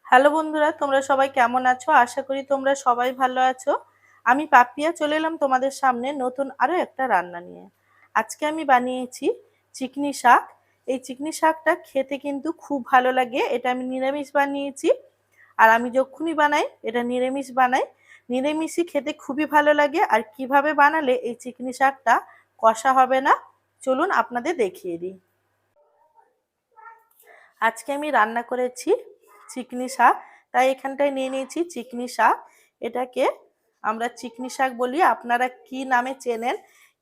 Hello বন্ধুরা, তোমরা সবাই কেমন আছো? আশা করি তোমরা সবাই ভালো আছো। আমি পাপিয়া চলে এলাম তোমাদের সামনে নতুন আরো একটা রান্না নিয়ে। আজকে আমি বানিয়েছি চিকনি শাক। এই চিকনি শাকটা খেতে কিন্তু খুব ভালো লাগে। এটা আমি নিরামিষ বানিয়েছি, আর আমি যখনই বানাই এটা নিরামিষ বানাই। নিরামিষই খেতে খুবই ভালো লাগে। আর কিভাবে বানালে এই চিকনি শাকটা কষা হবে না, চলুন আপনাদের দেখিয়ে দিই। আজকে আমি রান্না করেছি চিকনি শাক, তাই এখানটায় নিয়ে নিয়েছি চিকনি শাক। এটাকে আমরা চিকনি শাক বলি। আপনারা কি নামে চেনেন,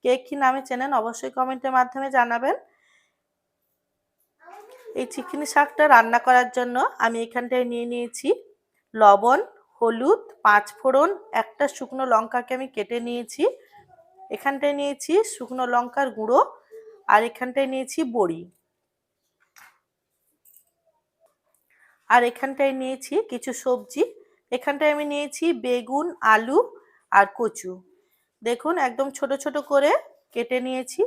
কে কি নামে চেনেন অবশ্যই কমেন্টের মাধ্যমে জানাবেন। এই চিকনি শাকটা রান্না করার জন্য আমি এখানটায় নিয়ে নিয়েছি লবণ, হলুদ, 5 ফোড়ন, একটা শুকনো লঙ্কাকে আমি কেটে নিয়েছি। এখানটায় নিয়েছি শুকনো লঙ্কার গুঁড়ো, আর এখানটায় নিয়েছি বড়ি, আর এখানটায় নিয়েছি কিছু সবজি। এখানটায় আমি নিয়েছি বেগুন, আলু আর কচু। দেখুন একদম ছোট ছোট করে কেটে নিয়েছি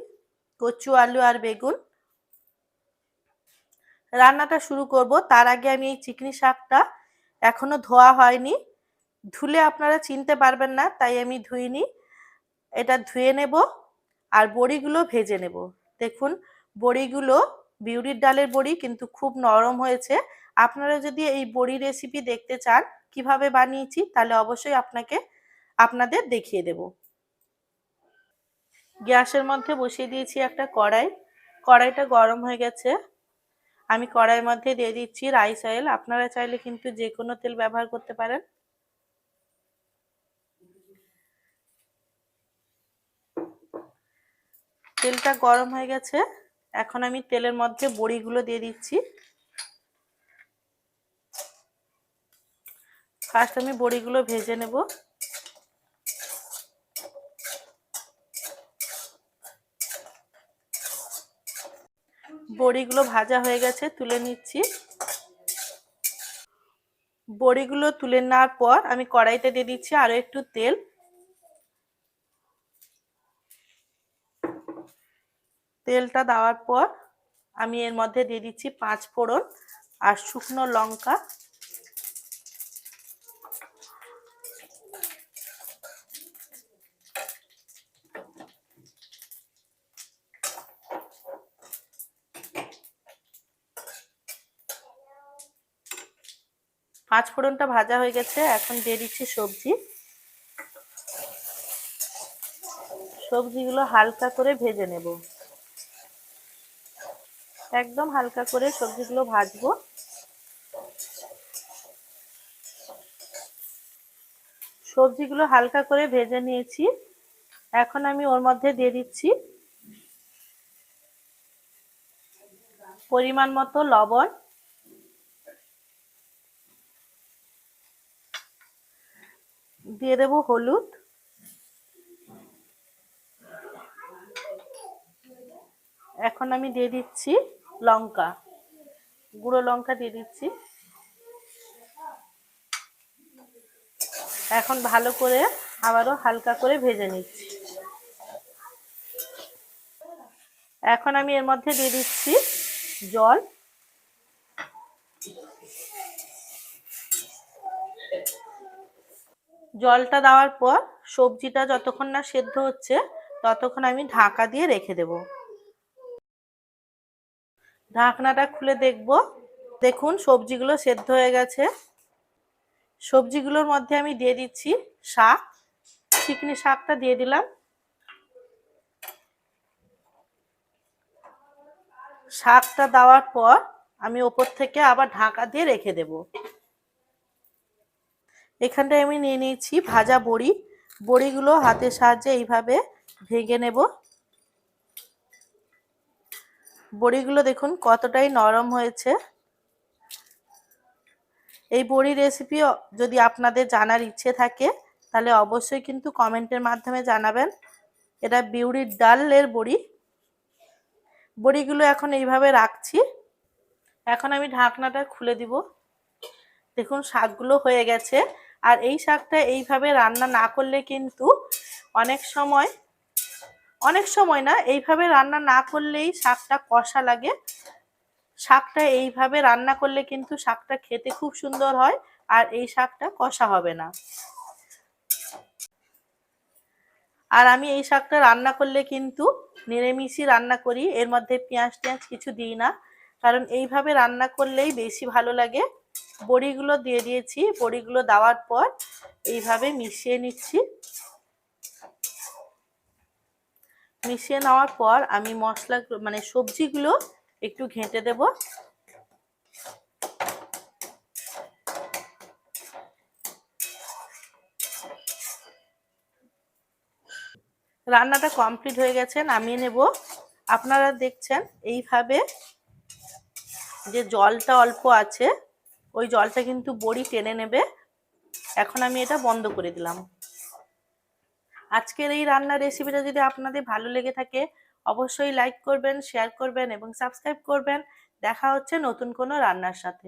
কচু, আলু আর বেগুন। রান্নাটা শুরু করব তার আগে আমি এই চিকনি শাকটা এখনো ধোয়া হয়নি। ধুলে আপনারা চিনতে পারবেন না, তাই আমি ধুইনি। এটা ধুয়ে নেব আর বড়িগুলো ভেজে নেব। দেখুন বড়িগুলো বিউলির ডালের বড়ি, কিন্তু খুব নরম হয়েছে। আপনারা যদি এই বড়ি রেসিপি দেখতে চান কিভাবে বানিয়েছি, তাহলে অবশ্যই আপনাদের দেখিয়ে দেব। গ্যাসের মধ্যে বসিয়ে দিয়েছি একটা কড়াই। কড়াইটা গরম হয়ে গেছে। আমি কড়াইয়ের মধ্যে দিয়ে দিচ্ছি রাইস অয়েল। আপনারা চাইলে কিন্তু যে কোনো তেল ব্যবহার করতে পারেন। তেলটা গরম হয়ে গেছে, এখন আমি তেলের মধ্যে বড়িগুলো দিয়ে দিচ্ছি। ফার্স্ট আমি বড়িগুলো ভেজে নেব। বড়িগুলো ভাজা হয়ে গেছে, তুলে নিচ্ছি। বড়িগুলো তুলে নেওয়ার পর আমি কড়াইতে দিয়ে দিচ্ছি আরো একটু তেল। তেলটা দেওয়ার পর আমি এর মধ্যে দিয়ে দিচ্ছি 5 ফোড়ন আর শুকনো লঙ্কা। পাঁচ ফোড়নটা ভাজা হয়ে গেছে, এখন দিয়ে দিচ্ছি সবজি। সবজিগুলো হালকা করে ভেজে নেব, একদম হালকা করে সবজিগুলো ভাজবো। সবজিগুলো হালকা করে ভেজে নিয়েছি, এখন আমি ওর মধ্যে দিয়ে দিচ্ছি পরিমাণ মতো লবণ, দিয়ে দেব হলুদ, এখন আমি দিয়ে দিচ্ছি লঙ্কা, গুঁড়ো লঙ্কা দিয়ে দিচ্ছি। এখন ভালো করে আবারও হালকা করে ভেজে নিচ্ছি। এখন আমি এর মধ্যে দিয়ে দিচ্ছি জল। জলটা দেওয়ার পর সবজিটা যতক্ষণ না সেদ্ধ হচ্ছে ততক্ষণ আমি ঢাকা দিয়ে রেখে দেব। ঢাকনাটা খুলে দেখব। দেখুন সবজিগুলো সেদ্ধ হয়ে গেছে। সবজিগুলোর মধ্যে আমি দিয়ে দিচ্ছি শাক। চিকনি শাকটা দিয়ে দিলাম। শাকটা দেওয়ার পর আমি ওপর থেকে আবার ঢাকা দিয়ে রেখে দেব। এখানটায় আমি নিয়ে নিয়েছি ভাজা বড়ি। বড়িগুলো হাতের সাহায্যে এইভাবে ভেঙে নেব। বড়িগুলো দেখুন কতটাই নরম হয়েছে। এই বড়ি রেসিপি যদি আপনাদের জানার ইচ্ছে থাকে তাহলে অবশ্যই কিন্তু কমেন্টের মাধ্যমে জানাবেন। এটা বিউলির ডালের বড়ি। বড়িগুলো এখন এইভাবে রাখছি। এখন আমি ঢাকনাটা খুলে দিব। দেখুন শাকগুলো হয়ে গেছে। আর এই শাকটা এইভাবে রান্না না করলে কিন্তু অনেক সময় অনেক সময় না এইভাবে রান্না না করলেই শাকটা কষা লাগে। শাকটা এইভাবে রান্না করলে কিন্তু শাকটা খেতে খুব সুন্দর হয়, আর এই শাকটা কষা হবে না। আর আমি এই শাকটা রান্না করলে কিন্তু নিরামিষই রান্না করি, এর মধ্যে পেঁয়াজ টেঁয়াজ কিছু দিই না, কারণ এইভাবে রান্না করলেই বেশি ভালো লাগে। বড়িগুলো দিয়ে দিয়েছি, বড়িগুলো দেওয়ার পর এইভাবে মিশিয়ে নিচ্ছি। মিশিয়ে নেওয়ার পর আমি মশলা মানে সবজিগুলো একটু ঘেঁটে দেব। রান্নাটা কমপ্লিট হয়ে গেছে, নামিয়ে নেব। আপনারা দেখছেন এইভাবে যে জলটা অল্প আছে, ওই জলটা কিন্তু বড়ি টেনে নেবে। এখন আমি এটা বন্ধ করে দিলাম। আজকের এই রান্নার রেসিপিটা যদি আপনাদের ভালো লেগে থাকে অবশ্যই লাইক করবেন, শেয়ার করবেন এবং সাবস্ক্রাইব করবেন। দেখা হচ্ছে নতুন কোনো রান্নার সাথে।